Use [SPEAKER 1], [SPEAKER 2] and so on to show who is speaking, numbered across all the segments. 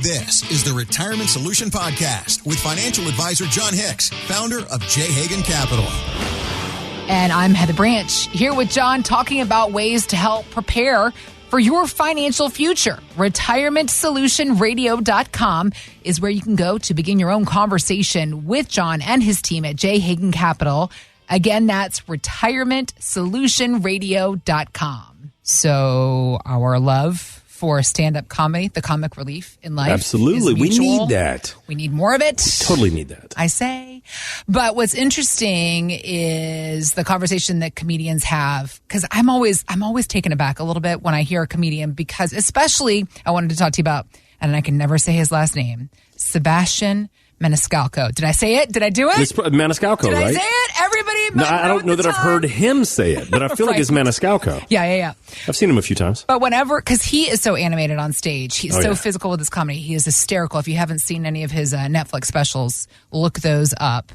[SPEAKER 1] This is the Retirement Solution Podcast with financial advisor Jon Hicks, founder of J. Hagan Capital.
[SPEAKER 2] And I'm Heather Branch, here with Jon, talking about ways to help prepare for your financial future. RetirementSolutionRadio.com is where you can go to begin your own conversation with Jon and his team at J. Hagan Capital. Again, that's RetirementSolutionRadio.com. So our love for stand-up comedy, the comic relief in life.
[SPEAKER 3] Absolutely. We need that.
[SPEAKER 2] We need more of it.
[SPEAKER 3] We totally need that.
[SPEAKER 2] I say. But what's interesting is the conversation that comedians have, because I'm always taken aback a little bit when I hear a comedian, because especially I wanted to talk to you about, and I can never say his last name, Sebastian Maniscalco. Did I say it? Did I do it?
[SPEAKER 3] It's Maniscalco,
[SPEAKER 2] Did
[SPEAKER 3] right?
[SPEAKER 2] I say it? Everybody.
[SPEAKER 3] No, I don't know that I've heard him say it, but I feel like it's Maniscalco.
[SPEAKER 2] Yeah.
[SPEAKER 3] I've seen him a few times.
[SPEAKER 2] But whenever, because he is so animated on stage, he's so physical with his comedy. He is hysterical. If you haven't seen any of his Netflix specials, look those up.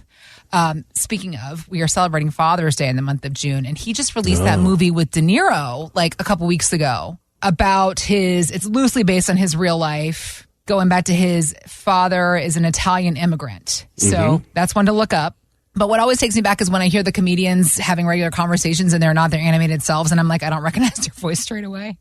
[SPEAKER 2] Speaking of, we are celebrating Father's Day in the month of June, and he just released that movie with De Niro like a couple weeks ago about it's loosely based on his real life, going back to his father is an Italian immigrant. So that's one to look up. But what always takes me back is when I hear the comedians having regular conversations and they're not their animated selves. And I'm like, I don't recognize their voice straight away.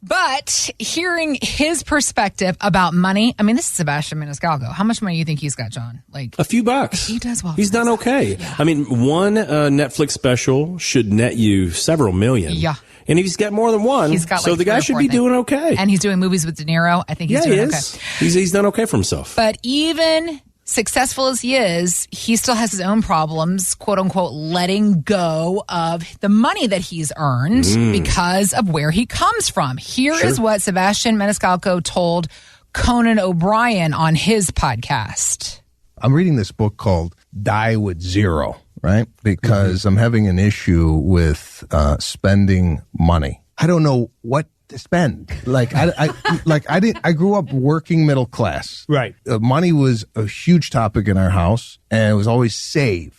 [SPEAKER 2] But hearing his perspective about money, I mean, this is Sebastian Maniscalco. How much money do you think he's got, Jon? Like
[SPEAKER 3] a few bucks.
[SPEAKER 2] He does well.
[SPEAKER 3] He's done okay.
[SPEAKER 2] Yeah.
[SPEAKER 3] I mean, one Netflix special should net you several million.
[SPEAKER 2] Yeah.
[SPEAKER 3] And he's got more than one.
[SPEAKER 2] He's got
[SPEAKER 3] so the guy should be doing okay.
[SPEAKER 2] And he's doing movies with De Niro. I think he's doing okay.
[SPEAKER 3] He's done okay for himself.
[SPEAKER 2] But even successful as he is, he still has his own problems, quote unquote, letting go of the money that he's earned because of where he comes from. Here is what Sebastian Maniscalco told Conan O'Brien on his podcast.
[SPEAKER 4] I'm reading this book called Die with Zero, right? Because I'm having an issue with spending money. I don't know what to spend. I grew up working middle class.
[SPEAKER 5] Right.
[SPEAKER 4] Money was a huge topic in our house, and it was always save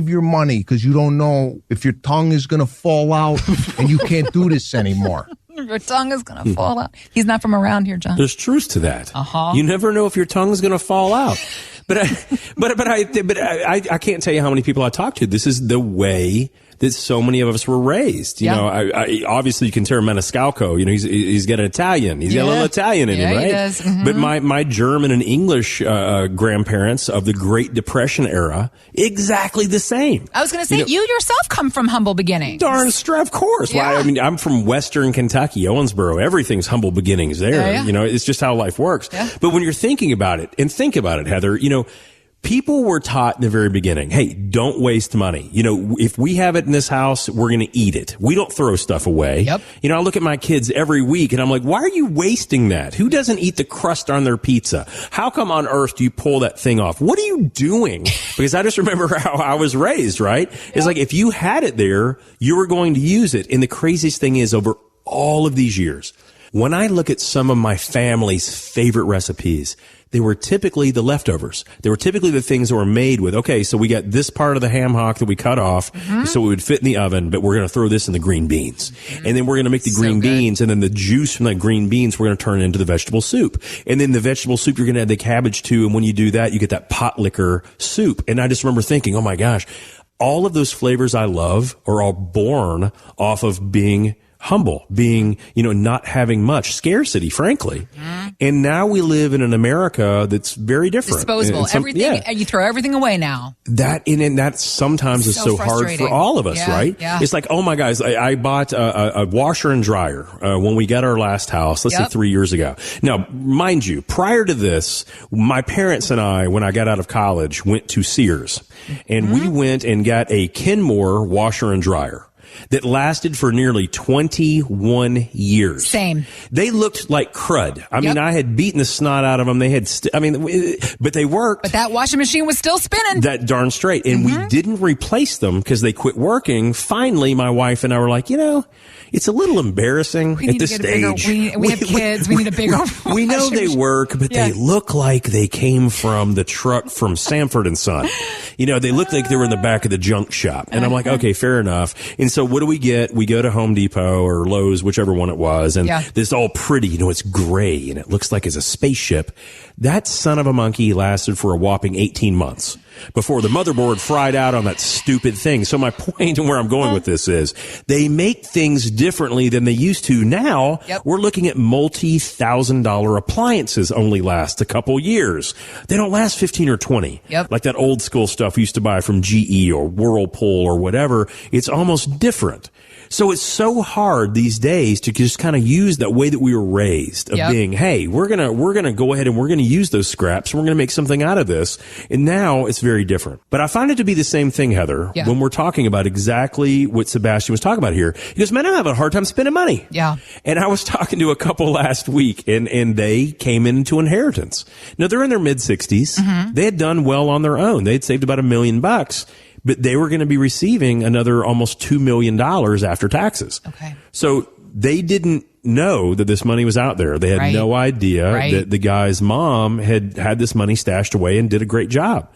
[SPEAKER 4] your money, because you don't know if your tongue is going to fall out and you can't do this anymore.
[SPEAKER 2] Your tongue is going to fall out. He's not from around here, Jon.
[SPEAKER 3] There's truth to that. You never know if your tongue is going to fall out. But I can't tell you how many people I talk to. This is the way that so many of us were raised. You know, I obviously you can tell Maniscalco, you know, he's got an Italian. He's got a little Italian in him, right?
[SPEAKER 2] He does.
[SPEAKER 3] But my German and English grandparents of the Great Depression era, exactly the same.
[SPEAKER 2] I was going to say, you yourself come from humble beginnings.
[SPEAKER 3] Darn straight, of course.
[SPEAKER 2] Yeah.
[SPEAKER 3] Well, I mean, I'm from Western Kentucky, Owensboro. Everything's humble beginnings there. You know, it's just how life works. Yeah. But when you're thinking about it, Heather, you know, people were taught in the very beginning, hey, don't waste money. You know, if we have it in this house, we're going to eat it. We don't throw stuff away. Yep. You know, I look at my kids every week and I'm like, why are you wasting that? Who doesn't eat the crust on their pizza? How come on earth do you pull that thing off? What are you doing? Because I just remember how I was raised, right? It's like if you had it there, you were going to use it. And the craziest thing is, over all of these years, when I look at some of my family's favorite recipes, they were typically the leftovers. They were typically the things that were made with, okay, so we got this part of the ham hock that we cut off so it would fit in the oven, but we're going to throw this in the green beans. And then we're going to make the green beans, and then the juice from that green beans, we're going to turn it into the vegetable soup. And then the vegetable soup, you're going to add the cabbage to, and when you do that, you get that pot liquor soup. And I just remember thinking, oh my gosh, all of those flavors I love are all born off of being humble, being, you know, not having much, scarcity, frankly. And now we live in an America that's very different.
[SPEAKER 2] Disposable. Everything, you throw everything away now.
[SPEAKER 3] That sometimes is so hard for all of us, right? Yeah. It's like, oh my guys, I bought a washer and dryer when we got our last house, let's say 3 years ago. Now, mind you, prior to this, my parents and I, when I got out of college, went to Sears. And we went and got a Kenmore washer and dryer that lasted for nearly 21 years.
[SPEAKER 2] Same.
[SPEAKER 3] They looked like crud. I mean, I had beaten the snot out of them. They had, but they worked.
[SPEAKER 2] But that washing machine was still spinning.
[SPEAKER 3] That darn straight. And we didn't replace them because they quit working. Finally, my wife and I were like, you know, it's a little embarrassing at this stage.
[SPEAKER 2] We have kids. We need a bigger
[SPEAKER 3] We know they work, but they look like they came from the truck from Sanford and Son. You know, they look like they were in the back of the junk shop. And I'm like, okay, fair enough. And so so what do we get? We go to Home Depot or Lowe's, whichever one it was, and this all pretty, it's gray and it looks like it's a spaceship. That son of a monkey lasted for a whopping 18 months before the motherboard fried out on that stupid thing. So my point and where I'm going with this is they make things differently than they used to. Now we're looking at multi-$1,000 appliances only last a couple years. They don't last 15 or 20. Like that old school stuff we used to buy from GE or Whirlpool or whatever. It's almost different. So it's so hard these days to just kind of use that way that we were raised of being, hey, we're going to go ahead and we're going to use those scraps and we're going to make something out of this. And now it's very different. But I find it to be the same thing, Heather, when we're talking about exactly what Sebastian was talking about here. He goes, man, I'm having a hard time spending money. And I was talking to a couple last week and they came into inheritance. Now they're in their mid 60s. They had done well on their own. They had saved about $1 million. But they were going to be receiving another almost $2 million after taxes. So they didn't know that this money was out there. They had no idea that the guy's mom had this money stashed away and did a great job.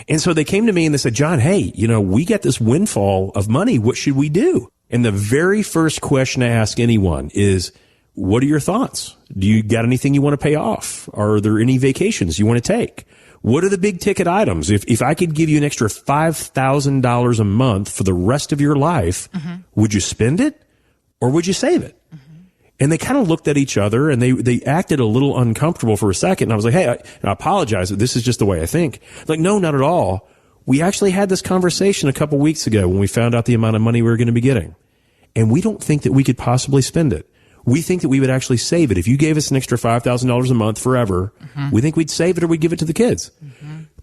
[SPEAKER 3] And so they came to me and they said, John, hey, we got this windfall of money. What should we do? And the very first question I ask anyone is, what are your thoughts? Do you got anything you want to pay off? Are there any vacations you want to take? What are the big ticket items? If I could give you an extra $5,000 a month for the rest of your life, would you spend it or would you save it? And they kind of looked at each other and they acted a little uncomfortable for a second. And I was like, hey, I apologize. This is just the way I think. Like, no, not at all. We actually had this conversation a couple weeks ago when we found out the amount of money we were going to be getting. And we don't think that we could possibly spend it. We think that we would actually save it. If you gave us an extra $5,000 a month forever, we think we'd save it or we'd give it to the kids.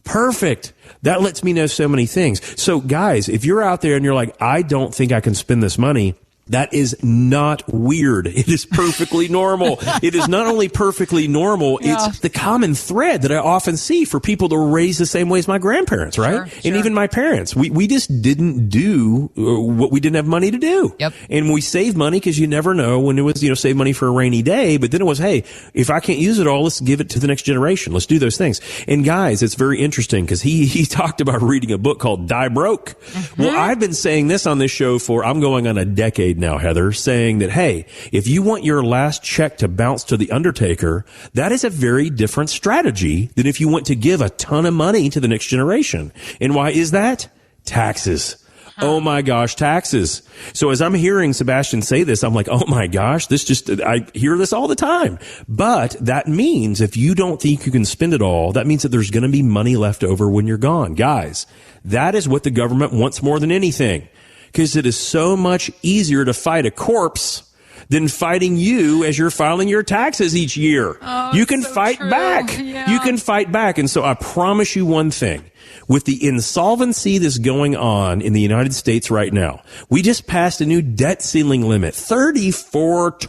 [SPEAKER 3] Perfect. That lets me know so many things. So guys, if you're out there and you're like, I don't think I can spend this money, that is not weird. It is perfectly normal. It is not only perfectly normal, it's the common thread that I often see for people that were raised the same way as my grandparents, right? And even my parents. We just didn't do what we didn't have money to do. And we saved money because you never know when it was, save money for a rainy day. But then it was, hey, if I can't use it all, let's give it to the next generation. Let's do those things. And guys, it's very interesting because he talked about reading a book called Die Broke. Well, I've been saying this on this show I'm going on a decade now, Heather, saying that, hey, if you want your last check to bounce to the undertaker, that is a very different strategy than if you want to give a ton of money to the next generation. And why is that? Taxes. Oh my gosh, taxes. So as I'm hearing Sebastian say this, I'm like, oh my gosh, I hear this all the time. But that means if you don't think you can spend it all, that means that there's going to be money left over when you're gone. Guys, that is what the government wants more than anything. Because it is so much easier to fight a corpse than fighting you as you're filing your taxes each year. You can fight back. You can fight back. And so I promise you one thing. With the insolvency that's going on in the United States right now, we just passed a new debt ceiling limit, $34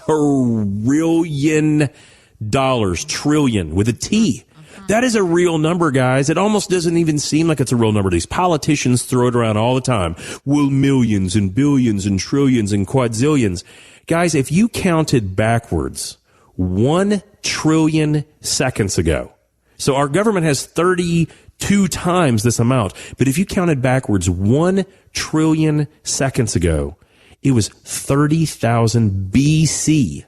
[SPEAKER 3] trillion with a T. That is a real number, guys. It almost doesn't even seem like it's a real number. These politicians throw it around all the time. Well, millions and billions and trillions and quadzillions. Guys, if you counted backwards 1 trillion seconds ago, so our government has 32 times this amount, but if you counted backwards 1 trillion seconds ago, it was 30,000 BC.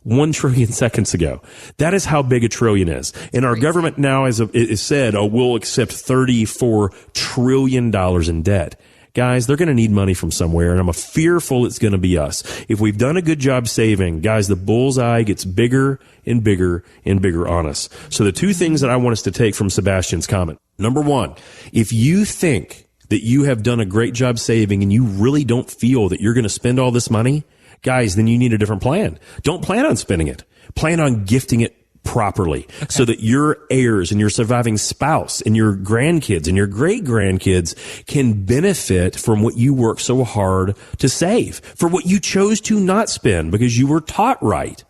[SPEAKER 3] 1 trillion seconds ago. That is how big a trillion is. And our government now is said, we'll accept $34 trillion in debt. Guys, they're going to need money from somewhere, and I'm fearful it's going to be us. If we've done a good job saving, guys, the bullseye gets bigger and bigger and bigger on us. So the two things that I want us to take from Sebastian's comment. Number one, if you think that you have done a great job saving and you really don't feel that you're going to spend all this money, guys, then you need a different plan. Don't plan on spending it. Plan on gifting it properly so that your heirs and your surviving spouse and your grandkids and your great-grandkids can benefit from what you work so hard to save, for what you chose to not spend because you were taught right?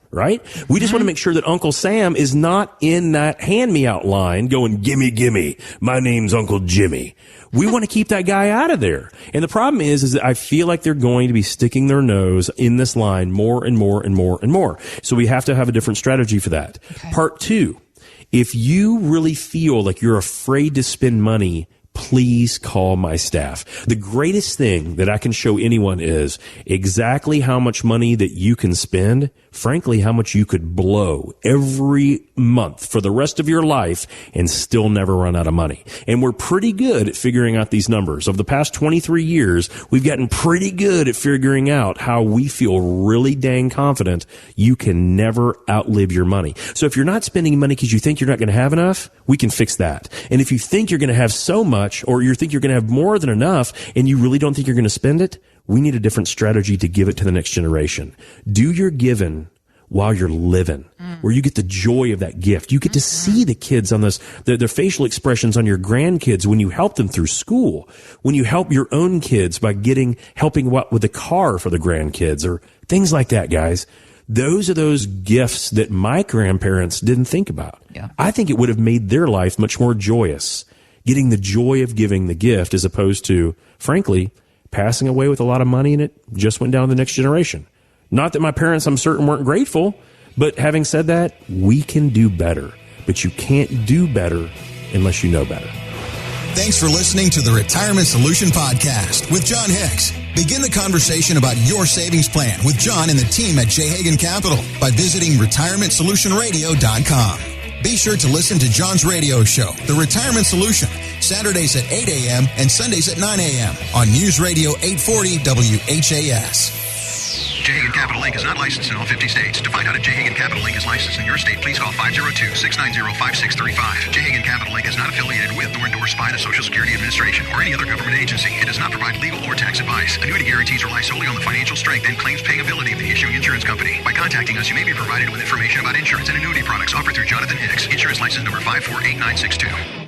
[SPEAKER 3] We just want to make sure that Uncle Sam is not in that hand-me-out line going, gimme, gimme, my name's Uncle Jimmy. We want to keep that guy out of there. And the problem is that I feel like they're going to be sticking their nose in this line more and more and more and more. So we have to have a different strategy for that. Part two, if you really feel like you're afraid to spend money, please call my staff. The greatest thing that I can show anyone is exactly how much money that you can spend, frankly, how much you could blow every month for the rest of your life and still never run out of money. And we're pretty good at figuring out these numbers. Over the past 23 years, we've gotten pretty good at figuring out how we feel really dang confident you can never outlive your money. So if you're not spending money because you think you're not going to have enough, we can fix that. And if you think you're going to have so much, or you think you're going to have more than enough and you really don't think you're going to spend it, we need a different strategy to give it to the next generation. Do your giving while you're living, where you get the joy of that gift. You get to see the kids on their facial expressions on your grandkids when you help them through school, when you help your own kids by helping with a car for the grandkids or things like that, guys. Those are those gifts that my grandparents didn't think about.
[SPEAKER 2] Yeah.
[SPEAKER 3] I think it would have made their life much more joyous, getting the joy of giving the gift as opposed to, frankly, passing away with a lot of money and it just went down to the next generation. Not that my parents, I'm certain, weren't grateful, but having said that, we can do better. But you can't do better unless you know better.
[SPEAKER 1] Thanks for listening to the Retirement Solution Podcast with Jon Hicks. Begin the conversation about your savings plan with Jon and the team at J. Hagan Capital by visiting retirementsolutionradio.com. Be sure to listen to Jon's radio show, The Retirement Solution, Saturdays at 8 a.m. and Sundays at 9 a.m. on News Radio 840 WHAS.
[SPEAKER 5] J. Hagan Capital Inc. is not licensed in all 50 states. To find out if J. Hagan Capital Inc. is licensed in your state, please call 502-690-5635. J. Hagan Capital Inc. is not affiliated with nor endorsed by the Social Security Administration or any other government agency. It does not provide legal or tax advice. Annuity guarantees rely solely on the financial strength and claims paying ability of the issuing insurance company. By contacting us, you may be provided with information about insurance and annuity products offered through Jonathan Hicks, insurance license number 548962.